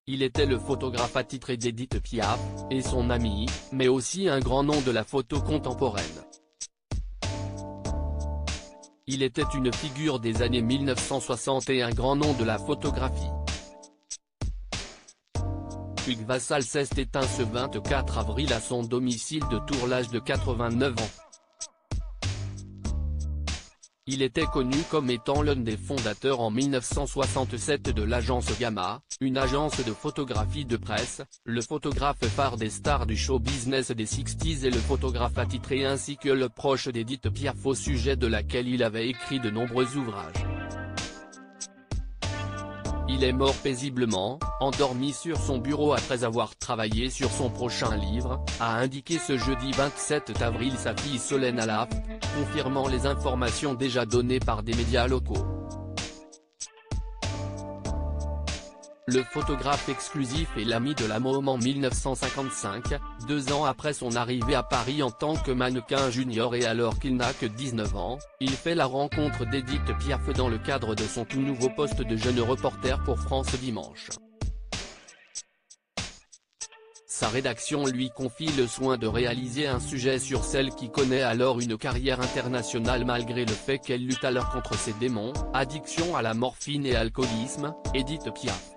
Il était le photographe attitré d'Édith Piaf, et son ami, mais aussi un grand nom de la photo contemporaine. Il était une figure des années 1960 et un grand nom de la photographie. Hugues Vassal s'est éteint ce 24 avril à son domicile de Tours à l'âge de 89 ans. Il était connu comme étant l'un des fondateurs en 1967 de l'agence Gamma, une agence de photographie de presse, le photographe phare des stars du show business des 60s et le photographe attitré ainsi que le proche d'Édith Piaf au sujet de laquelle il avait écrit de nombreux ouvrages. Il est mort paisiblement, endormi sur son bureau après avoir travaillé sur son prochain livre, a indiqué ce jeudi 27 avril sa fille Solène Alaf, confirmant les informations déjà données par des médias locaux. Le photographe exclusif est l'ami de la môme en 1955, 2 ans après son arrivée à Paris en tant que mannequin junior et alors qu'il n'a que 19 ans, il fait la rencontre d'Édith Piaf dans le cadre de son tout nouveau poste de jeune reporter pour France Dimanche. Sa rédaction lui confie le soin de réaliser un sujet sur celle qui connaît alors une carrière internationale malgré le fait qu'elle lutte alors contre ses démons, addiction à la morphine et alcoolisme, Édith Piaf.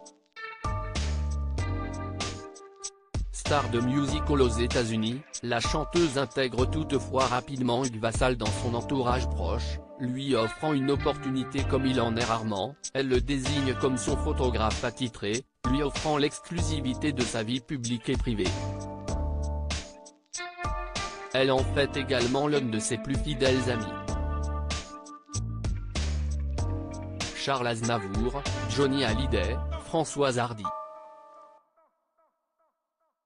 Star de musical aux États-Unis, la chanteuse intègre toutefois rapidement Hugues Vassal dans son entourage proche, lui offrant une opportunité comme il en est rarement, elle le désigne comme son photographe attitré, lui offrant l'exclusivité de sa vie publique et privée. Elle en fait également l'un de ses plus fidèles amis. Charles Aznavour, Johnny Hallyday, Françoise Hardy.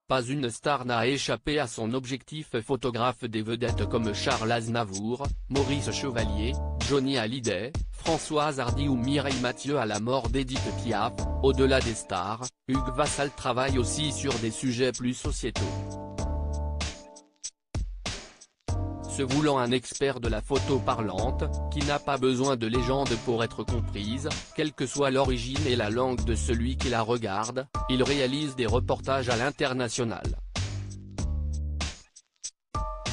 Pas une star n'a échappé à son objectif photographe des vedettes comme Charles Aznavour, Maurice Chevalier, Johnny Hallyday, Françoise Hardy ou Mireille Mathieu à la mort d'Édith Piaf. Au-delà des stars, Hugues Vassal travaille aussi sur des sujets plus sociétaux. Se voulant un expert de la photo parlante, qui n'a pas besoin de légende pour être comprise, quelle que soit l'origine et la langue de celui qui la regarde, il réalise des reportages à l'international.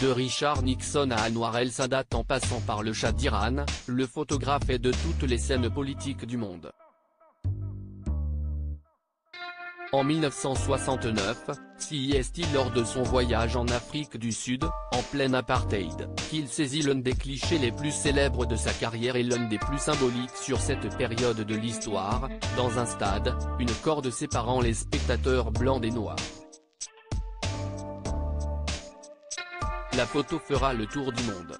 De Richard Nixon à Anwar el-Sadat en passant par le Shah d'Iran, le photographe est de toutes les scènes politiques du monde. En 1969, c'est lors de son voyage en Afrique du Sud, en plein apartheid, qu'il saisit l'un des clichés les plus célèbres de sa carrière et l'un des plus symboliques sur cette période de l'histoire, dans un stade, une corde séparant les spectateurs blancs des noirs. La photo fera le tour du monde.